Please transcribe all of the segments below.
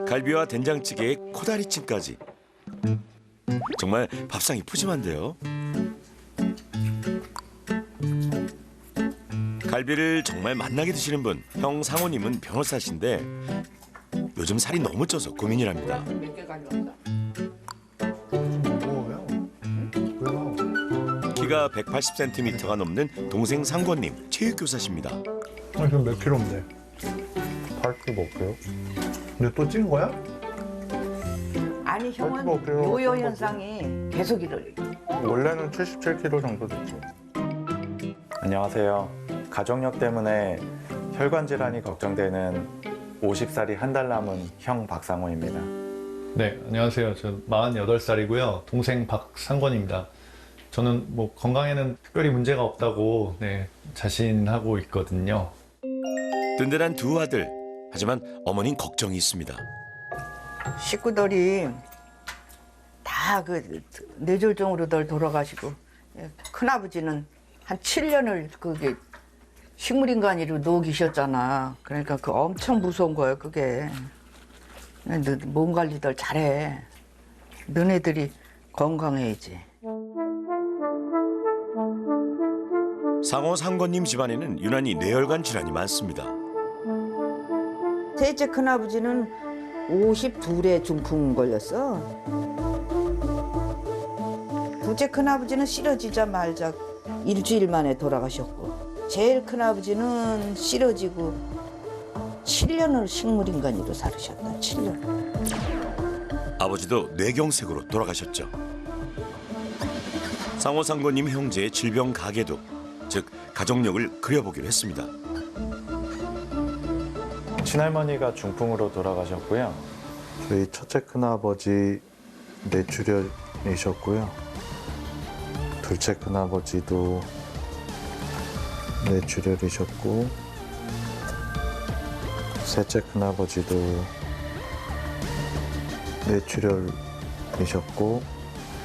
갈비와 된장찌개에 코다리찜까지. 정말 밥상이 푸짐한데요. 갈비를 정말 맛나게 드시는 분, 형 상호님은 변호사신데 요즘 살이 너무 쪄서 고민이랍니다. 키가 180cm가 넘는 동생 상권님, 체육교사십니다. 지금 몇 킬로인데? 8kg 먹게요. 근데 또 찐 거야? 아니 형은 먹게요. 요요 현상이 계속 이래. 원래는 77kg 정도 됐죠. 안녕하세요. 가족력 때문에 혈관 질환이 걱정되는 50살이 한 달 남은 형 박상호입니다. 네, 안녕하세요. 저 48살이고요. 동생 박상권입니다. 저는 뭐 건강에는 특별히 문제가 없다고 자신하고 있거든요. 든든한 두 아들. 하지만 어머니는 걱정이 있습니다. 식구들이 다 그 뇌졸중으로들 돌아가시고 큰아버지는 한 7년을 그게 식물인간으로 누워 계셨잖아. 그러니까 그 엄청 무서운 거예요, 그게. 몸 관리들 잘해. 너네들이 건강해야지. 상호 상권님 집안에는 유난히 뇌혈관 질환이 많습니다. 셋째 큰아버지는 52에 중풍 걸렸어. 둘째 큰아버지는 쓰러지자마자 일주일 만에 돌아가셨고, 제일 큰아버지는 쓰러지고 7년을 식물인간으로 살으셨다. 7년. 아버지도 뇌경색으로 돌아가셨죠. 상호 상권님 형제의 질병 가계도, 즉 가족력을 그려보기로 했습니다. 친할머니가 중풍으로 돌아가셨고요. 저희 첫째 큰아버지 뇌출혈이셨고요. 둘째 큰아버지도 뇌출혈이셨고, 셋째 큰아버지도 뇌출혈이셨고,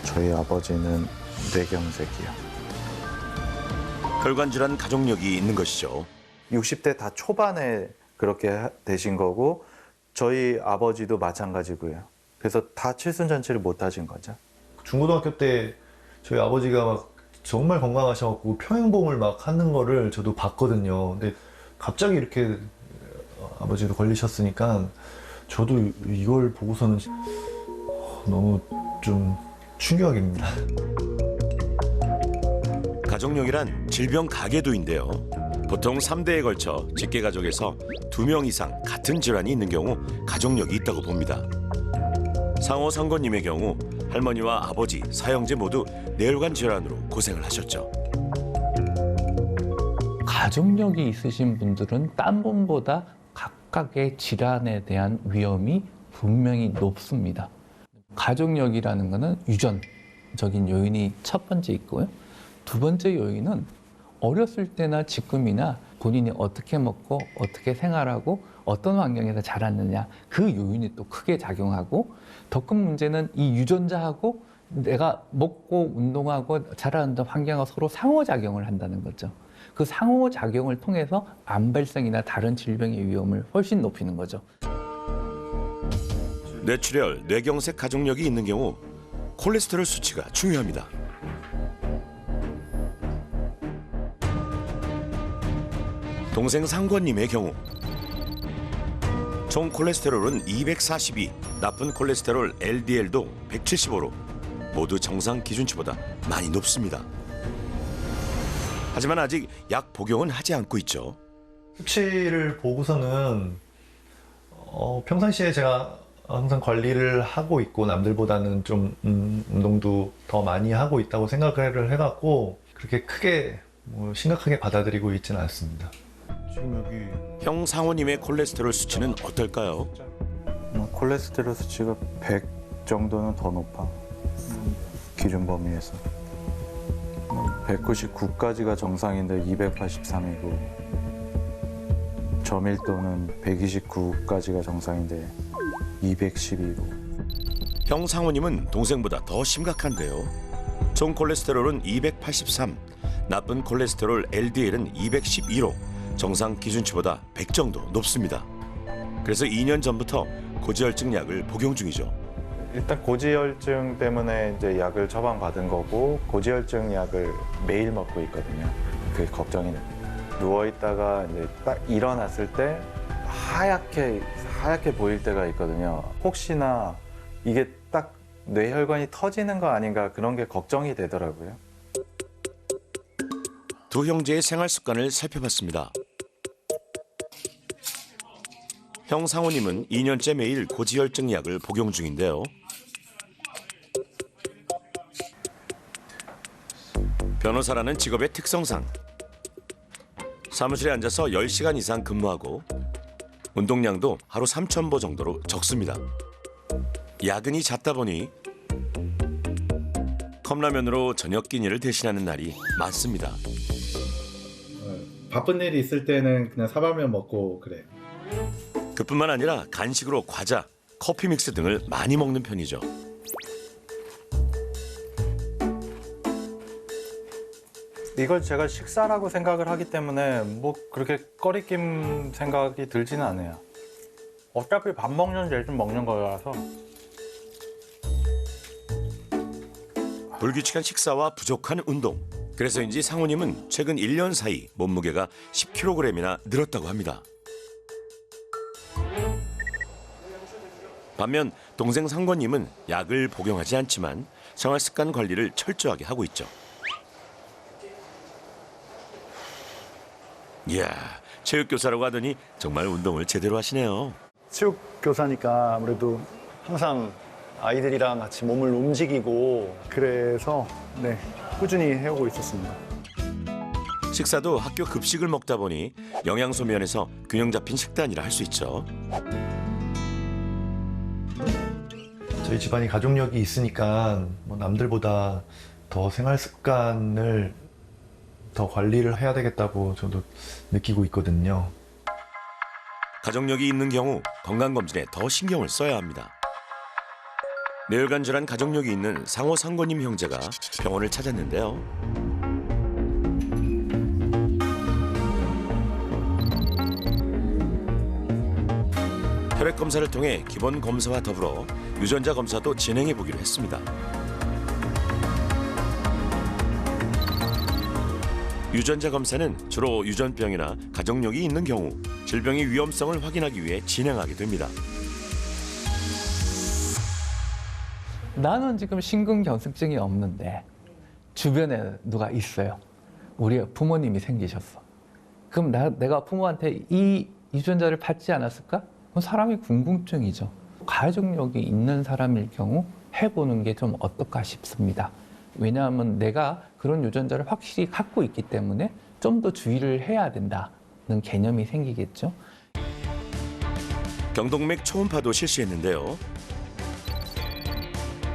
저희 아버지는 뇌경색이요. 혈관 질환 가족력이 있는 것이죠. 60대 다 초반에 그렇게 되신 거고 저희 아버지도 마찬가지고요. 그래서 다 칠순잔치를 못 하신 거죠. 중고등학교 때 저희 아버지가 막 정말 건강하셔갖고 평행봉을 막 하는 거를 저도 봤거든요. 근데 갑자기 이렇게 아버지도 걸리셨으니까 저도 이걸 보고서는 너무 좀 충격입니다. 가족력이란 질병 가계도인데요. 보통 3대에 걸쳐 직계가족에서 2명 이상 같은 질환이 있는 경우 가족력이 있다고 봅니다. 상호 상권님의 경우 할머니와 아버지, 사형제 모두 뇌혈관 질환으로 고생을 하셨죠. 가족력이 있으신 분들은 딴 분보다 각각의 질환에 대한 위험이 분명히 높습니다. 가족력이라는 것은 유전적인 요인이 첫 번째 있고요. 두 번째 요인은 어렸을 때나 지금이나 본인이 어떻게 먹고 어떻게 생활하고 어떤 환경에서 자랐느냐, 그 요인이 또 크게 작용하고, 더 큰 문제는 이 유전자하고 내가 먹고 운동하고 자라는 환경하고 서로 상호작용을 한다는 거죠. 그 상호작용을 통해서 암 발생이나 다른 질병의 위험을 훨씬 높이는 거죠. 뇌출혈, 뇌경색 가족력이 있는 경우 콜레스테롤 수치가 중요합니다. 동생 상권님의 경우 총 콜레스테롤은 242, 나쁜 콜레스테롤 LDL도 175로 모두 정상 기준치보다 많이 높습니다. 하지만 아직 약 복용은 하지 않고 있죠. 수치를 보고서는 평상시에 제가 항상 관리를 하고 있고 남들보다는 좀 운동도 더 많이 하고 있다고 생각을 해갖고 그렇게 크게 심각하게 받아들이고 있지는 않습니다. 지금 여기 형 상호님의 콜레스테롤 수치는 어떨까요? 콜레스테롤 수치가 100 정도는 더 높아. 기준 범위에서. 199까지가 정상인데 283이고, 저밀도는 129까지가 정상인데 212로. 형 상호님은 동생보다 더 심각한데요. 총 콜레스테롤은 283, 나쁜 콜레스테롤 LDL은 212로 정상 기준치보다 100 정도 높습니다. 그래서 2년 전부터 고지혈증 약을 복용 중이죠. 일단 고지혈증 때문에 이제 약을 처방받은 거고 고지혈증 약을 매일 먹고 있거든요. 그게 걱정이 됩니다. 누워 있다가 이제 딱 일어났을 때 하얗게 보일 때가 있거든요. 혹시나 이게 딱 뇌혈관이 터지는 거 아닌가 그런 게 걱정이 되더라고요. 두 형제의 생활 습관을 살펴봤습니다. 형 상호님은 2년째 매일 고지혈증 약을 복용 중인데요. 변호사라는 직업의 특성상 사무실에 앉아서 10시간 이상 근무하고 운동량도 하루 3,000보 정도로 적습니다. 야근이 잦다 보니 컵라면으로 저녁 끼니를 대신하는 날이 많습니다. 바쁜 일이 있을 때는 그냥 사발면 먹고 그래요. 그뿐만 아니라 간식으로 과자, 커피 믹스 등을 많이 먹는 편이죠. 이걸 제가 식사라고 생각을 하기 때문에 뭐 그렇게 꺼리낌 생각이 들지는 않아요. 어차피 밥 먹는 대신 먹는 거라서. 불규칙한 식사와 부족한 운동. 그래서인지 상호님은 최근 1년 사이 몸무게가 10kg이나 늘었다고 합니다. 반면 동생 상권님은 약을 복용하지 않지만 생활 습관 관리를 철저하게 하고 있죠. 이야, 체육교사라고 하더니 정말 운동을 제대로 하시네요. 체육 교사니까 아무래도 항상 아이들이랑 같이 몸을 움직이고 그래서 네, 꾸준히 해오고 있었습니다. 식사도 학교 급식을 먹다 보니 영양소 면에서 균형 잡힌 식단이라 할 수 있죠. 저희 집안이 가족력이 있으니까 뭐 남들보다 더 생활 습관을 더 관리를 해야 되겠다고 저도 느끼고 있거든요. 가족력이 있는 경우 건강검진에 더 신경을 써야 합니다. 뇌혈관 질환 가족력이 있는 상호 상권님 형제가 병원을 찾았는데요. 혈액 검사를 통해 기본 검사와 더불어 유전자 검사도 진행해 보기로 했습니다. 유전자 검사는 주로 유전병이나 가족력이 있는 경우 질병의 위험성을 확인하기 위해 진행하게 됩니다. 나는 지금 심근경색증이 없는데 주변에 누가 있어요. 우리 부모님이 생기셨어. 그럼 내가 부모한테 이 유전자를 받지 않았을까? 그건 사람이 궁금증이죠. 가족력이 있는 사람일 경우 해보는 게 좀 어떨까 싶습니다. 왜냐하면 내가 그런 유전자를 확실히 갖고 있기 때문에 좀 더 주의를 해야 된다는 개념이 생기겠죠. 경동맥 초음파도 실시했는데요.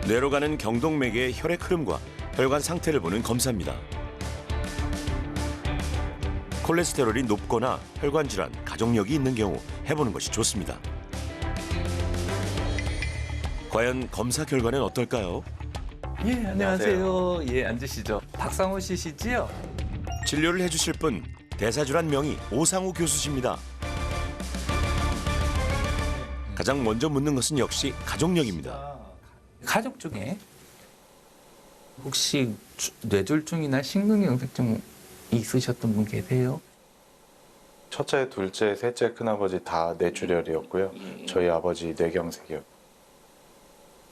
뇌로 가는 경동맥의 혈액 흐름과 혈관 상태를 보는 검사입니다. 콜레스테롤이 높거나 혈관 질환, 가족력이 있는 경우 해보는 것이 좋습니다. 과연 검사 결과는 어떨까요? 예, 안녕하세요. 예, 앉으시죠. 박상호 씨시지요? 진료를 해주실 분 대사질환 명의 오상우 교수십니다. 가장 먼저 묻는 것은 역시 가족력입니다. 가족 중에 혹시 뇌졸중이나 심근경색증 있으셨던 분 계세요? 첫째, 둘째, 셋째 큰아버지 다 뇌출혈이었고요. 저희 아버지 뇌경색이었고.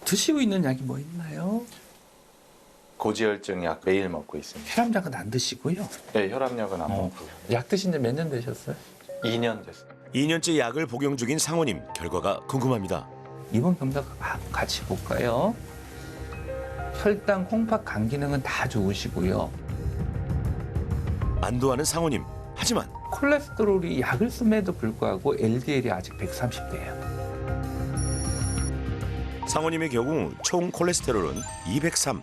드시고 있는 약이 뭐 있나요? 고지혈증 약 매일 먹고 있습니다. 혈압약은 안 드시고요. 네, 혈압약은 안 먹고. 약 드신 지 몇 년 되셨어요? 2년 됐어요. 2년째 약을 복용 중인 상호님 결과가 궁금합니다. 이번 검사 같이 볼까요? 혈당, 콩팥, 간 기능은 다 좋으시고요. 안도하는 상호님. 하지만 콜레스테롤이 약을 씀에도 불구하고 LDL이 아직 130대예요. 상호님의 경우 총 콜레스테롤은 203,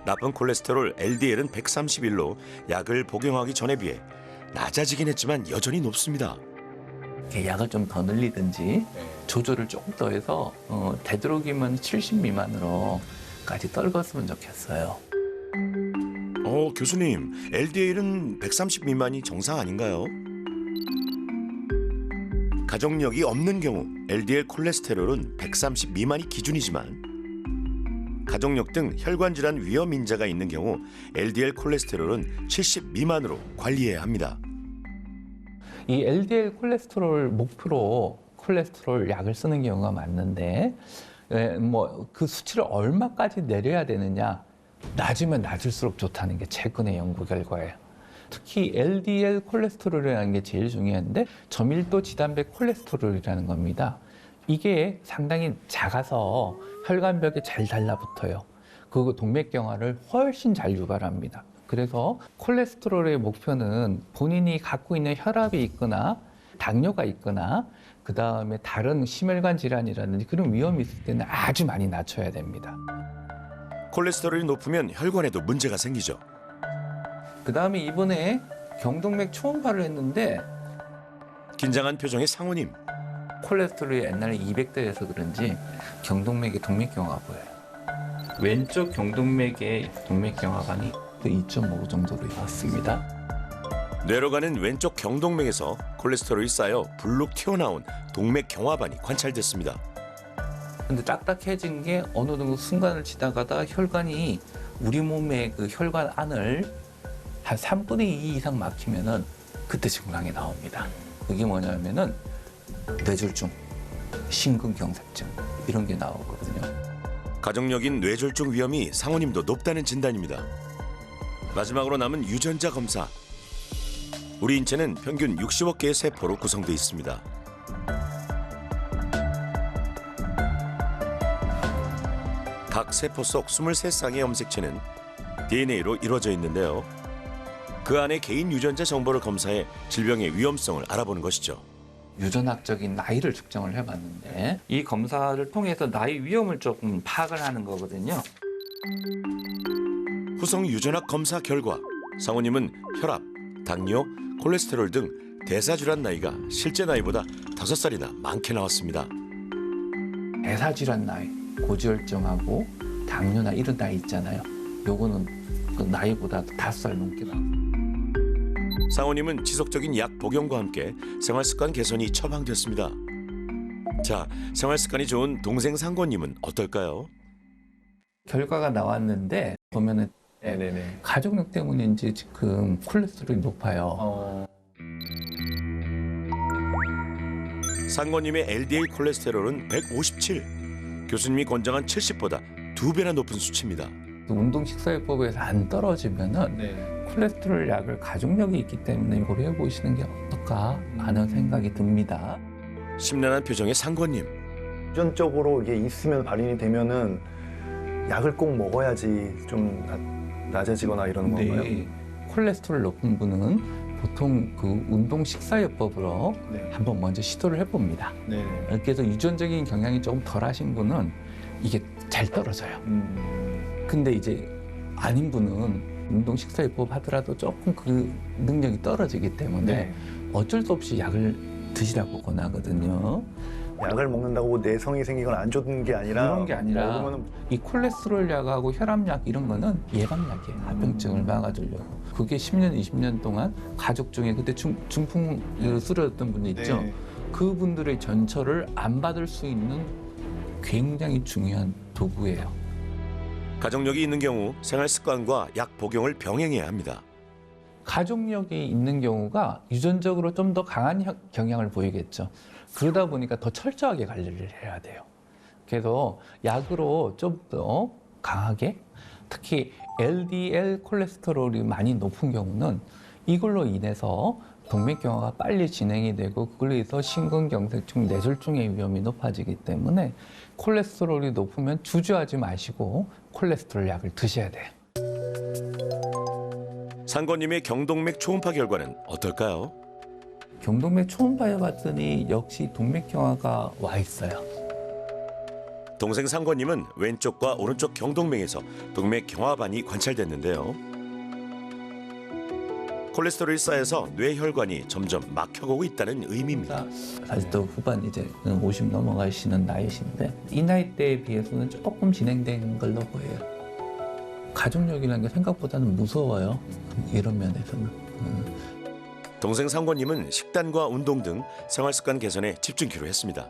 나쁜 콜레스테롤 LDL은 131로 약을 복용하기 전에 비해 낮아지긴 했지만 여전히 높습니다. 약을 좀 더 늘리든지 조절을 조금 더 해서 되도록이면 70 미만으로까지 떨궜으면 좋겠어요. 교수님, LDL은 130 미만이 정상 아닌가요? 가족력이 없는 경우 LDL 콜레스테롤은 130 미만이 기준이지만 가족력 등 혈관 질환 위험 인자가 있는 경우 LDL 콜레스테롤은 70 미만으로 관리해야 합니다. 이 LDL 콜레스테롤 목표로 콜레스테롤 약을 쓰는 경우가 많은데 뭐 그 수치를 얼마까지 내려야 되느냐, 낮으면 낮을수록 좋다는 게 최근의 연구 결과예요. 특히 LDL 콜레스테롤이라는 게 제일 중요한데 저밀도 지단백 콜레스테롤이라는 겁니다. 이게 상당히 작아서 혈관벽에 잘 달라붙어요. 그리고 동맥경화를 훨씬 잘 유발합니다. 그래서 콜레스테롤의 목표는 본인이 갖고 있는 혈압이 있거나 당뇨가 있거나 그 다음에 다른 심혈관 질환이라든지 그런 위험이 있을 때는 아주 많이 낮춰야 됩니다. 콜레스테롤이 높으면 혈관에도 문제가 생기죠. 그 다음에 이번에 경동맥 초음파를 했는데 긴장한 표정의 상호님. 콜레스테롤이 옛날에 200대여서 그런지 경동맥에 동맥경화가 보여요. 왼쪽 경동맥에 동맥경화관이 2.5 정도로 나왔습니다. 뇌로 가는 왼쪽 경동맥에서 콜레스테롤이 쌓여 불룩 튀어나온 동맥경화반이 관찰됐습니다. 근데 딱딱해진 게 어느 정도 순간을 지나가다 혈관이 우리 몸의 그 혈관 안을 한 3분의 2 이상 막히면은 그때 증상이 나옵니다. 그게 뭐냐면은 뇌졸중, 심근경색증 이런 게 나오거든요. 가족력인 뇌졸중 위험이 상호님도 높다는 진단입니다. 마지막으로 남은 유전자 검사. 우리 인체는 평균 60억 개의 세포로 구성되어 있습니다. 각 세포 속 23쌍의 염색체는 DNA로 이루어져 있는데요. 그 안에 개인 유전자 정보를 검사해 질병의 위험성을 알아보는 것이죠. 유전학적인 나이를 측정을 해봤는데 이 검사를 통해서 나이 위험을 조금 파악을 하는 거거든요. 후성 유전학 검사 결과 상호님은 혈압, 당뇨, 콜레스테롤 등 대사질환 나이가 실제 나이보다 5살이나 많게 나왔습니다. 대사질환 나이, 고지혈증하고 당뇨나 이런 나이 있잖아요. 요거는 그 나이보다 5살 넘게 나옵니다. 상호님은 지속적인 약 복용과 함께 생활습관 개선이 처방됐습니다. 자, 생활습관이 좋은 동생 상권님은 어떨까요? 결과가 나왔는데 보면은 네네네. 가족력 때문인지 지금 콜레스테롤이 높아요. 상권님의 LDL 콜레스테롤은 157. 교수님이 권장한 70보다 2배나 높은 수치입니다. 운동 식사요법에서 안 떨어지면은 네. 콜레스테롤 약을 가족력이 있기 때문에 고려해 보시는 게 어떨까 하는 생각이 듭니다. 심란한 표정의 상권님. 유전적으로 이게 있으면 발현이 되면은 약을 꼭 먹어야지 좀 낮아지거나 이러는 건가요? 네. 콜레스테롤 높은 분은 보통 그 운동 식사요법으로 네. 한번 먼저 시도를 해봅니다. 네. 그래서 유전적인 경향이 조금 덜하신 분은 이게 잘 떨어져요. 근데 이제 아닌 분은 운동 식사요법 하더라도 조금 그 능력이 떨어지기 때문에 네. 어쩔 수 없이 약을 드시라고 권하거든요. 약을 먹는다고 내성이 생기거나 안 좋은 게 아니라 그런 게 아니라 먹으면은 이 콜레스테롤 약하고 혈압약 이런 거는 예방약이에요. 합병증을 막아주려고. 그게 10년, 20년 동안 가족 중에 그때 중풍으로 쓰러졌던 분이 있죠. 네. 그분들의 전처를 안 받을 수 있는 굉장히 중요한 도구예요. 가족력이 있는 경우 생활 습관과 약 복용을 병행해야 합니다. 가족력이 있는 경우가 유전적으로 좀 더 강한 경향을 보이겠죠. 그러다 보니까 더 철저하게 관리를 해야 돼요. 그래서 약으로 좀 더 강하게, 특히 LDL 콜레스테롤이 많이 높은 경우는 이걸로 인해서 동맥경화가 빨리 진행이 되고 그걸로 인해서 심근경색증, 뇌졸중의 위험이 높아지기 때문에 콜레스테롤이 높으면 주저하지 마시고 콜레스테롤 약을 드셔야 돼요. 상권님의 경동맥 초음파 결과는 어떨까요? 경동맥 초음파 해봤더니 역시 동맥경화가 와 있어요. 동생 상권님은 왼쪽과 오른쪽 경동맥에서 동맥경화반이 관찰됐는데요. 콜레스테롤이 쌓여서 뇌혈관이 점점 막혀가고 있다는 의미입니다. 사실 또 후반 이제 50 넘어가시는 나이신데 이 나이대에 비해서는 조금 진행된 걸로 보여요. 가족력이라는 게 생각보다는 무서워요. 이런 면에서는. 동생 상권님은 식단과 운동 등 생활습관 개선에 집중키로 했습니다.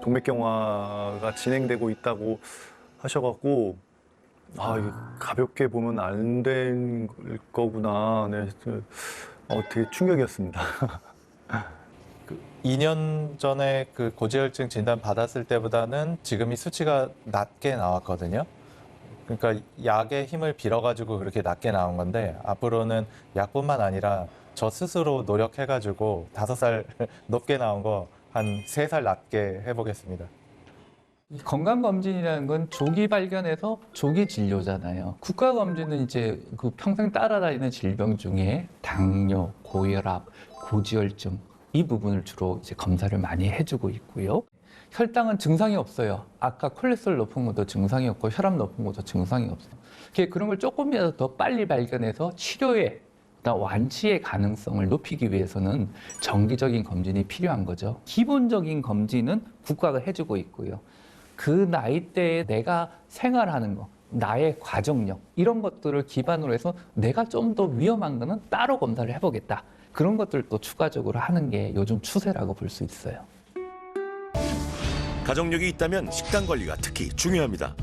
동맥경화가 진행되고 있다고 하셔갖고 이거 가볍게 보면 안 될 거구나. 네, 되게 충격이었습니다. 2년 전에 그 고지혈증 진단 받았을 때보다는 지금이 수치가 낮게 나왔거든요. 그러니까 약의 힘을 빌어가지고 그렇게 낮게 나온 건데 앞으로는 약뿐만 아니라 저 스스로 노력해가지고 5살 높게 나온 거 한 3살 낮게 해보겠습니다. 이 건강검진이라는 건 조기 발견해서 조기 진료잖아요. 국가검진은 이제 그 평생 따라다니는 질병 중에 당뇨, 고혈압, 고지혈증 이 부분을 주로 이제 검사를 많이 해주고 있고요. 혈당은 증상이 없어요. 아까 콜레스테롤 높은 것도 증상이 없고 혈압 높은 것도 증상이 없어요. 그런 걸 조금이라도 더 빨리 발견해서 치료에 완치의 가능성을 높이기 위해서는 정기적인 검진이 필요한 거죠. 기본적인 검진은 국가가 해주고 있고요. 그 나이대에 내가 생활하는 거, 나의 가족력 이런 것들을 기반으로 해서 내가 좀 더 위험한 거는 따로 검사를 해보겠다. 그런 것들도 추가적으로 하는 게 요즘 추세라고 볼 수 있어요. 가족력이 있다면 식단 관리가 특히 중요합니다.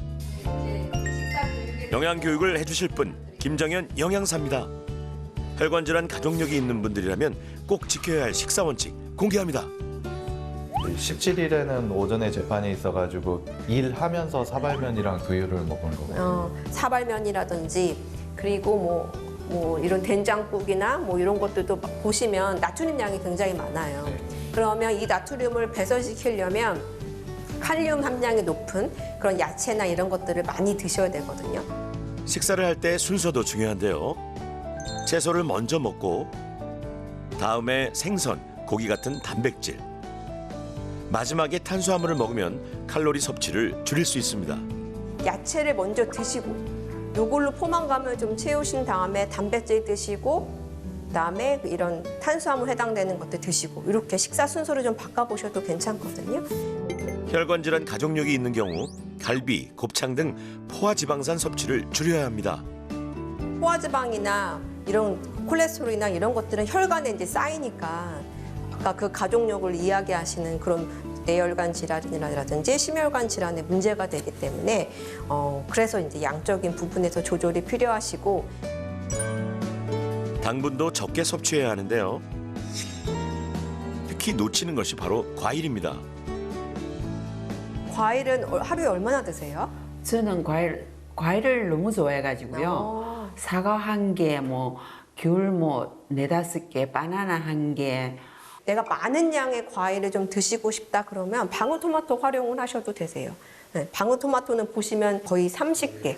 영양교육을 해주실 분 김정현 영양사입니다. 혈관질환 가족력이 있는 분들이라면 꼭 지켜야 할 식사 원칙 공개합니다. 17일에는 오전에 재판이 있어가지고 일하면서 사발면이랑 두유를 먹은 거거든요. 사발면이라든지 그리고 뭐 이런 된장국이나 뭐 이런 것들도 보시면 나트륨 양이 굉장히 많아요. 그러면 이 나트륨을 배설시키려면 칼륨 함량이 높은 그런 야채나 이런 것들을 많이 드셔야 되거든요. 식사를 할 때 순서도 중요한데요. 채소를 먼저 먹고 다음에 생선, 고기 같은 단백질, 마지막에 탄수화물을 먹으면 칼로리 섭취를 줄일 수 있습니다. 야채를 먼저 드시고 요걸로 포만감을 좀 채우신 다음에 단백질 드시고 그다음에 이런 탄수화물 해당되는 것들 드시고 이렇게 식사 순서를 좀 바꿔보셔도 괜찮거든요. 혈관질환 가족력이 있는 경우 갈비, 곱창 등 포화지방산 섭취를 줄여야 합니다. 포화지방이나 이런 콜레스테롤이나 이런 것들은 혈관에 이제 쌓이니까 아까 그 가족력을 이야기하시는 그런 뇌혈관 질환이라든지 심혈관 질환에 문제가 되기 때문에 그래서 이제 양적인 부분에서 조절이 필요하시고 당분도 적게 섭취해야 하는데요. 특히 놓치는 것이 바로 과일입니다. 과일은 하루에 얼마나 드세요? 저는 과일을 너무 좋아해가지고요. 사과 1개, 귤 4-5개, 바나나 1개. 내가 많은 양의 과일을 좀 드시고 싶다 그러면 방울토마토 활용을 하셔도 되세요. 네, 방울토마토는 보시면 거의 30개.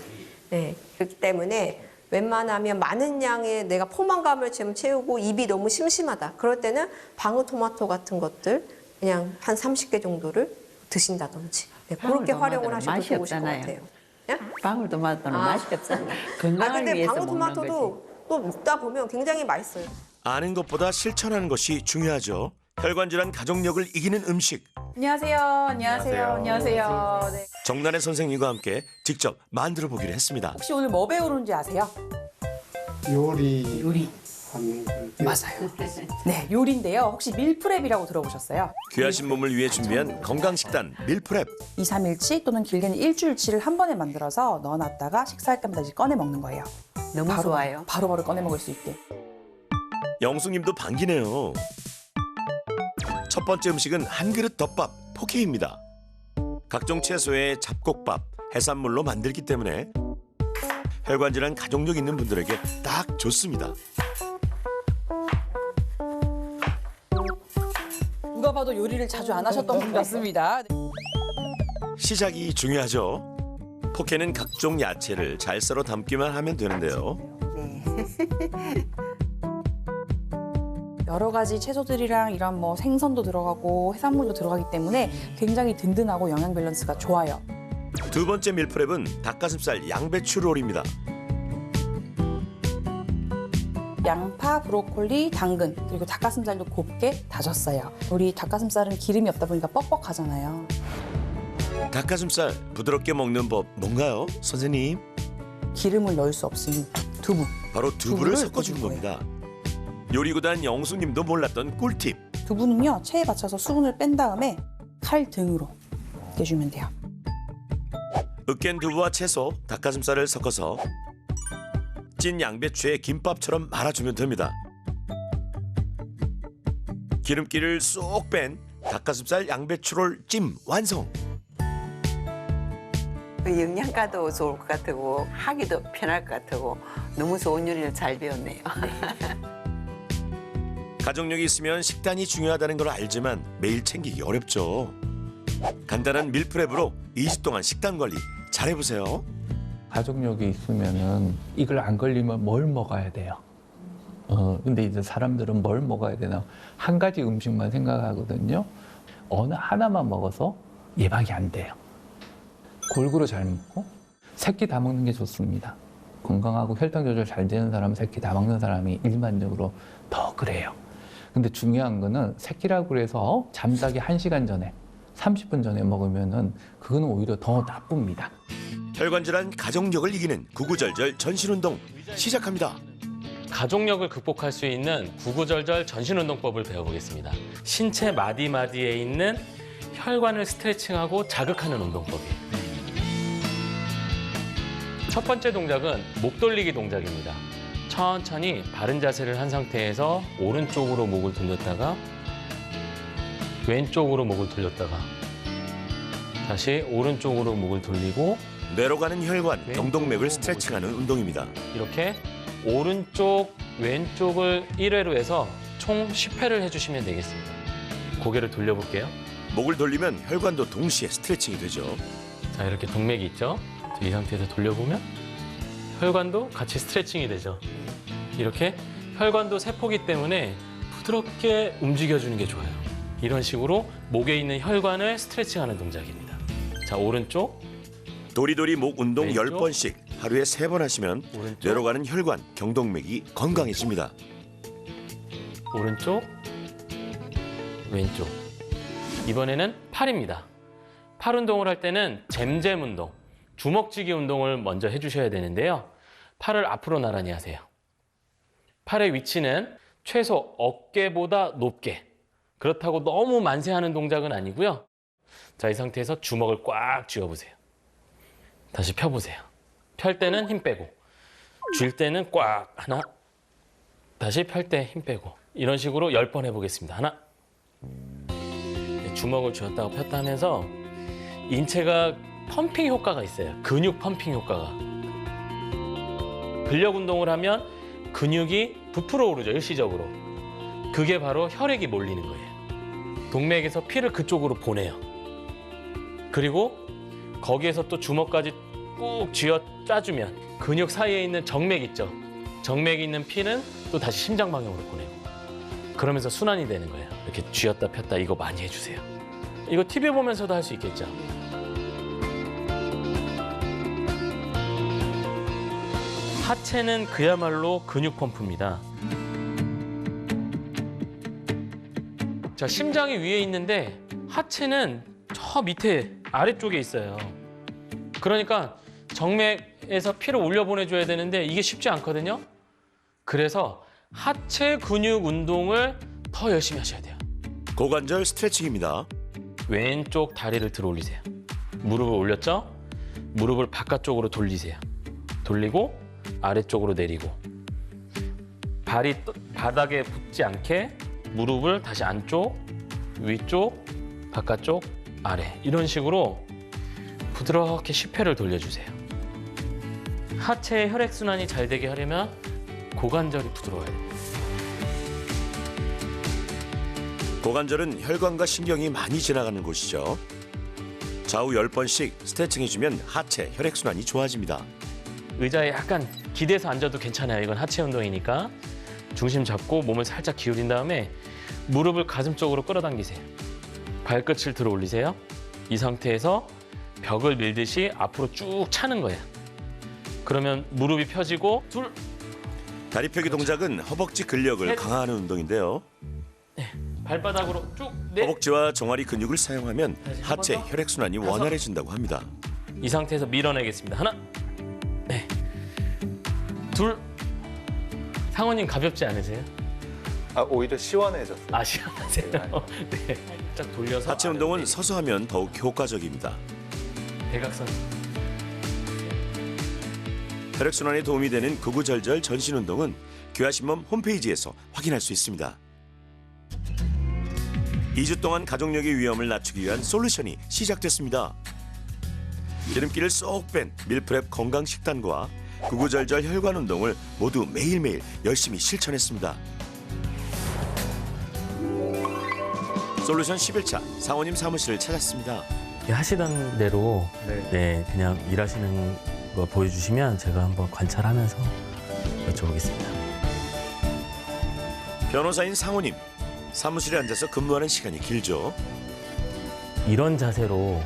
네, 그렇기 때문에 웬만하면 많은 양의 내가 포만감을 좀 채우고 입이 너무 심심하다. 그럴 때는 방울토마토 같은 것들 그냥 한 30개 정도를 드신다든지 그렇게 활용을 하셔도 좋으실 것 같아요. 네? 방울토마토는 맛이 없잖아. 건강을 근데 위해서 먹는 거지. 방울토마토도 또 먹다 보면 굉장히 맛있어요. 아는 것보다 실천하는 것이 중요하죠. 혈관질환 가족력을 이기는 음식. 안녕하세요. 안녕하세요. 네. 정난의 선생님과 함께 직접 만들어 보기로 했습니다. 혹시 오늘 뭐 배우는지 아세요? 요리. 맞아요. 네, 요리인데요. 혹시 밀프렙이라고 들어보셨어요? 귀하신 몸을 위해 준비한 건강식단 밀프렙. 2, 3일치 또는 길게는 일주일치를 한 번에 만들어서 넣어놨다가 식사할 때마다 이제 꺼내 먹는 거예요. 너무 좋아요. 바로바로 꺼내 먹을 수 있게. 영숙님도 반기네요. 첫 번째 음식은 한 그릇 덮밥 포케입니다. 각종 채소에 잡곡밥, 해산물로 만들기 때문에 혈관질환 가족력 있는 분들에게 딱 좋습니다. 누가 봐도 요리를 자주 안 하셨던 분 같습니다. 시작이 중요하죠. 포케는 각종 야채를 잘 썰어 담기만 하면 되는데요. 여러 가지 채소들이랑 이런 생선도 들어가고 해산물도 들어가기 때문에 굉장히 든든하고 영양 밸런스가 좋아요. 두 번째 밀프렙은 닭가슴살 양배추 롤입니다. 양파, 브로콜리, 당근, 그리고 닭가슴살도 곱게 다졌어요. 우리 닭가슴살은 기름이 없다 보니까 뻑뻑하잖아요. 닭가슴살 부드럽게 먹는 법 뭔가요, 선생님? 기름을 넣을 수 없으니 두부. 바로 두부를 섞어주는 거예요. 겁니다. 요리구단 영수님도 몰랐던 꿀팁. 두부는요, 체에 받쳐서 수분을 뺀 다음에 칼 등으로 내주면 돼요. 으깬 두부와 채소, 닭가슴살을 섞어서 찐 양배추에 김밥처럼 말아주면 됩니다. 기름기를 쏙 뺀 닭가슴살 양배추롤 찜 완성. 영양가도 좋을 것 같고 하기도 편할 것 같고 너무 좋은 요리를 잘 배웠네요. 가족력이 있으면 식단이 중요하다는 걸 알지만 매일 챙기기 어렵죠. 간단한 밀프렙으로 2주 동안 식단 관리 잘해보세요. 가족력이 있으면은 이걸 안 걸리면 뭘 먹어야 돼요? 근데 이제 사람들은 뭘 먹어야 되나? 한 가지 음식만 생각하거든요. 어느 하나만 먹어서 예방이 안 돼요. 골고루 잘 먹고 새끼 다 먹는 게 좋습니다. 건강하고 혈당 조절 잘 되는 사람은 새끼 다 먹는 사람이 일반적으로 더 그래요. 근데 중요한 거는 새끼라고 해서 잠자기 1시간 전에 30분 전에 먹으면은 그거는 오히려 더 나쁩니다. 혈관질환 가족력을 이기는 구구절절 전신운동 시작합니다. 가족력을 극복할 수 있는 구구절절 전신운동법을 배워보겠습니다. 신체 마디마디에 있는 혈관을 스트레칭하고 자극하는 운동법이에요. 첫 번째 동작은 목 돌리기 동작입니다. 천천히 바른 자세를 한 상태에서 오른쪽으로 목을 돌렸다가 왼쪽으로 목을 돌렸다가 다시 오른쪽으로 목을 돌리고 뇌로 가는 혈관, 경동맥을 스트레칭하는 운동입니다. 이렇게 오른쪽, 왼쪽을 1회로 해서 총 10회를 해주시면 되겠습니다. 고개를 돌려볼게요. 목을 돌리면 혈관도 동시에 스트레칭이 되죠. 자, 이렇게 동맥이 있죠? 이 상태에서 돌려보면 혈관도 같이 스트레칭이 되죠. 이렇게 혈관도 세포기 때문에 부드럽게 움직여주는 게 좋아요. 이런 식으로 목에 있는 혈관을 스트레칭하는 동작입니다. 자, 오른쪽. 도리도리 목 운동 왼쪽. 10번씩 하루에 3번 하시면 오른쪽. 뇌로 가는 혈관, 경동맥이 건강해집니다. 오른쪽, 왼쪽. 이번에는 팔입니다. 팔 운동을 할 때는 잼잼 운동, 주먹쥐기 운동을 먼저 해주셔야 되는데요. 팔을 앞으로 나란히 하세요. 팔의 위치는 최소 어깨보다 높게. 그렇다고 너무 만세하는 동작은 아니고요. 자, 이 상태에서 주먹을 꽉 쥐어보세요. 다시 펴보세요. 펼 때는 힘 빼고, 쥘 때는 꽉 하나, 다시 펼 때 힘 빼고. 이런 식으로 10번 해보겠습니다. 하나. 주먹을 쥐었다가 폈다 하면서 인체가 펌핑 효과가 있어요. 근육 펌핑 효과가. 근력 운동을 하면 근육이 부풀어 오르죠, 일시적으로. 그게 바로 혈액이 몰리는 거예요. 동맥에서 피를 그쪽으로 보내요. 그리고 거기에서 또 주먹까지 꾹 쥐어 짜주면 근육 사이에 있는 정맥 있죠. 정맥에 있는 피는 또 다시 심장 방향으로 보내고. 그러면서 순환이 되는 거예요. 이렇게 쥐었다 폈다 이거 많이 해주세요. 이거 TV 보면서도 할 수 있겠죠. 하체는 그야말로 근육 펌프입니다. 자, 심장이 위에 있는데 하체는 저 밑에 아래쪽에 있어요. 그러니까 정맥에서 피를 올려보내줘야 되는데 이게 쉽지 않거든요. 그래서 하체 근육 운동을 더 열심히 하셔야 돼요. 고관절 스트레칭입니다. 왼쪽 다리를 들어 올리세요. 무릎을 올렸죠? 무릎을 바깥쪽으로 돌리세요. 돌리고 아래쪽으로 내리고 발이 바닥에 붙지 않게 무릎을 다시 안쪽, 위쪽, 바깥쪽, 아래 이런 식으로 부드럽게 10회를 돌려주세요. 하체의 혈액순환이 잘 되게 하려면 고관절이 부드러워야 돼요. 고관절은 혈관과 신경이 많이 지나가는 곳이죠. 좌우 10번씩 스트레칭해주면 하체 혈액순환이 좋아집니다. 의자에 약간 기대서 앉아도 괜찮아요. 이건 하체 운동이니까. 중심 잡고 몸을 살짝 기울인 다음에 무릎을 가슴 쪽으로 끌어당기세요. 발끝을 들어 올리세요. 이 상태에서 벽을 밀듯이 앞으로 쭉 차는 거예요. 그러면 무릎이 펴지고 둘. 다리 펴기 동작은 허벅지 근력을 넷. 강화하는 운동인데요. 발바닥으로 쭉 넷. 허벅지와 종아리 근육을 사용하면 다시 한 하체 번 더. 혈액순환이 다섯. 원활해진다고 합니다. 이 상태에서 밀어내겠습니다. 하나, 네, 둘. 상원님 가볍지 않으세요? 오히려 시원해졌어요. 아, 시원하세요? 네. 쫙 돌려서. 하체 운동은 서서 하면 더욱 효과적입니다. 대각선. 혈액순환에 도움이 되는 구구절절 전신 운동은 귀하신몸 홈페이지에서 확인할 수 있습니다. 2주 동안 가족력의 위험을 낮추기 위한 솔루션이 시작됐습니다. 기름기를 쏙 뺀 밀프렙 건강 식단과 구구절절 혈관 운동을 모두 매일매일 열심히 실천했습니다. 솔루션 11차 상호님 사무실을 찾았습니다. 하시던 대로 네. 네, 그냥 일하시는 거 보여주시면 제가 한번 관찰하면서 여쭤보겠습니다. 변호사인 상호님, 사무실에 앉아서 근무하는 시간이 길죠. 이런 자세로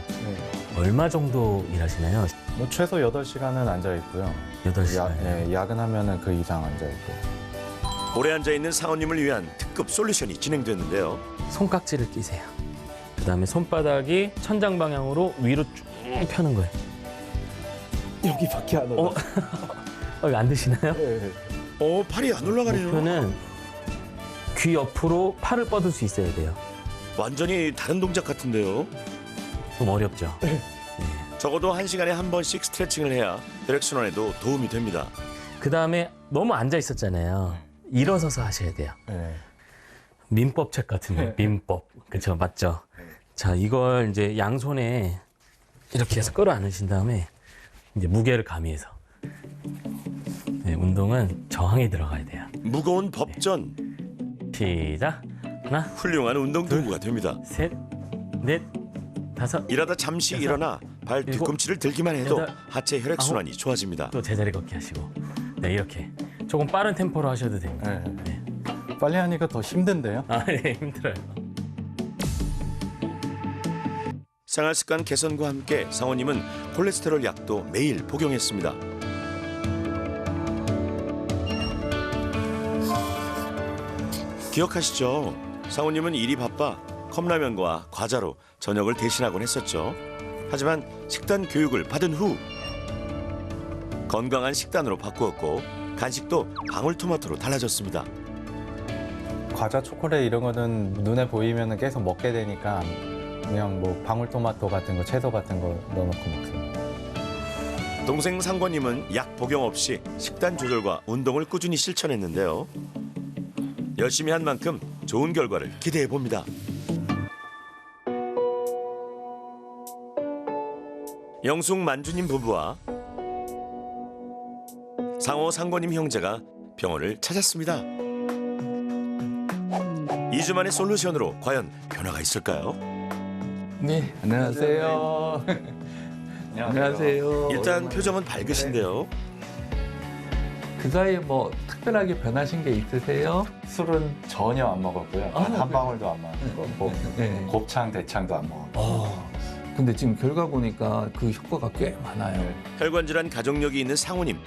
얼마 정도 일하시나요? 뭐 최소 8시간은 앉아 있고요. 8시간. 야근하면은 그 이상 앉아 있고. 오래 앉아있는 상호님을 위한 특급 솔루션이 진행됐는데요. 손깍지를 끼세요. 그 다음에 손바닥이 천장 방향으로 위로 쭉 펴는 거예요. 여기밖에 안 올라. 이거 안 드시나요? 팔이 안 올라가네요. 목표는 귀 옆으로 팔을 뻗을 수 있어야 돼요. 완전히 다른 동작 같은데요. 좀 어렵죠? 적어도 1시간에 한 번씩 스트레칭을 해야 혈액순환에도 도움이 됩니다. 그 다음에 너무 앉아 있었잖아요. 일어서서 하셔야 돼요. 민법 책 같은데, 민법. 그쵸, 맞죠? 자, 이걸 이제 양손에 이렇게 해서 끌어안으신 다음에 이제 무게를 가미해서. 네, 운동은 저항이 들어가야 돼요. 무거운 법전, 시작. 하나, 훌륭한 운동 도구가 됩니다. 셋, 넷, 다섯. 일하다 잠시 여섯, 일어나 발 일곱, 뒤꿈치를 들기만 해도 여덟, 하체 혈액순환이 좋아집니다. 또 제자리 걷기 하시고. 네, 이렇게. 조금 빠른 템포로 하셔도 됩니다. 네. 빨리 하니까 더 힘든데요. 아, 네, 힘들어요. 생활습관 개선과 함께 상호님은 콜레스테롤 약도 매일 복용했습니다. 기억하시죠? 상호님은 일이 바빠 컵라면과 과자로 저녁을 대신하곤 했었죠. 하지만 식단 교육을 받은 후 건강한 식단으로 바꾸었고 간식도 방울토마토로 달라졌습니다. 과자, 초콜릿 이런 거는 눈에 보이면 계속 먹게 되니까 그냥 뭐 방울토마토 같은 거, 채소 같은 거 넣어놓고 먹습니다. 동생 상권님은 약 복용 없이 식단 조절과 운동을 꾸준히 실천했는데요. 열심히 한 만큼 좋은 결과를 기대해 봅니다. 영숙 만주님 부부와 상호 상권님 형제가 병원을 찾았습니다. 2주 만의 솔루션으로 과연 변화가 있을까요? 네, 안녕하세요. 안녕하세요. 일단 표정은 밝으신데요. 그 사이에 뭐 특별하게 변하신 게 있으세요? 술은 전혀 안 먹었고요. 한 방울도 안 먹었고 네. 곱창, 대창도 안 먹었고. 근데 지금 결과 보니까 그 효과가 꽤 많아요. 혈관 질환 가족력이 있는 상호님.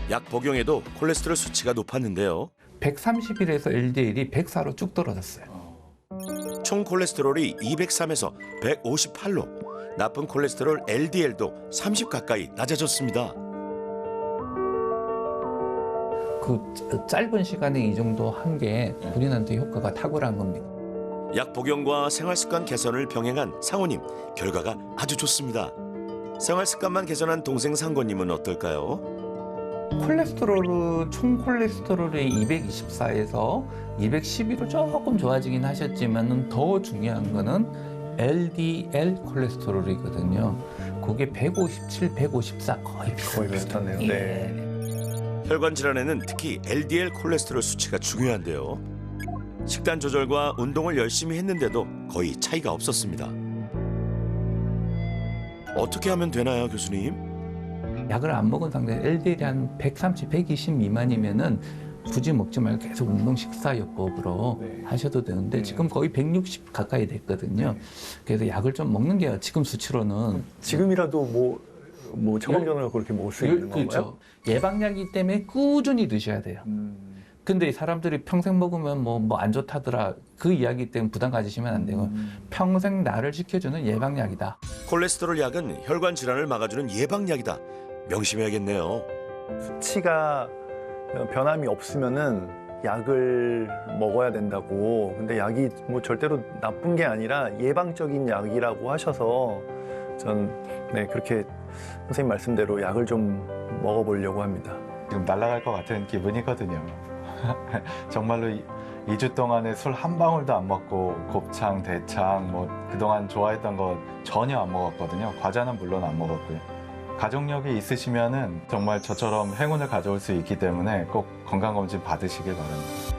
약 복용에도 콜레스테롤 수치가 높았는데요. 131에서 LDL이 104로 쭉 떨어졌어요. 총 콜레스테롤이 203에서 158로 나쁜 콜레스테롤 LDL도 30 가까이 낮아졌습니다. 그 짧은 시간에 이 정도 한 게 본인한테 효과가 탁월한 겁니다. 약 복용과 생활습관 개선을 병행한 상호님 결과가 아주 좋습니다. 생활습관만 개선한 동생 상권님은 어떨까요? 콜레스테롤은 총 콜레스테롤이 224에서 212로 조금 좋아지긴 하셨지만 더 중요한 거는 LDL 콜레스테롤이거든요. 그게 157, 154 거의 비슷하네요. 네. 혈관 질환에는 특히 LDL 콜레스테롤 수치가 중요한데요. 식단 조절과 운동을 열심히 했는데도 거의 차이가 없었습니다. 어떻게 하면 되나요, 교수님? 약을 안 먹은 상태에 LDL이 한 130, 120 미만이면은 굳이 먹지 말고 계속 운동 식사요법으로 하셔도 되는데 지금 거의 160 가까이 됐거든요. 그래서 약을 좀 먹는 게 지금 수치로는 지금이라도 뭐 처방전을 그렇게 먹을 수 있는 건가요? 그렇죠. 예방약이기 때문에 꾸준히 드셔야 돼요. 근데 이 사람들이 평생 먹으면 뭐 안 좋다더라 그 이야기 때문에 부담 가지시면 안 되고 평생 나를 지켜주는 예방약이다. 콜레스테롤 약은 혈관 질환을 막아주는 예방약이다. 명심해야겠네요. 수치가 변함이 없으면은 약을 먹어야 된다고. 근데 약이 뭐 절대로 나쁜 게 아니라 예방적인 약이라고 하셔서 전 그렇게 선생님 말씀대로 약을 좀 먹어보려고 합니다. 지금 날아갈 것 같은 기분이거든요. 정말로 2주 동안에 술 한 방울도 안 먹고 곱창, 대창, 뭐 그동안 좋아했던 거 전혀 안 먹었거든요. 과자는 물론 안 먹었고요. 가족력이 있으시면은 정말 저처럼 행운을 가져올 수 있기 때문에 꼭 건강검진 받으시길 바랍니다.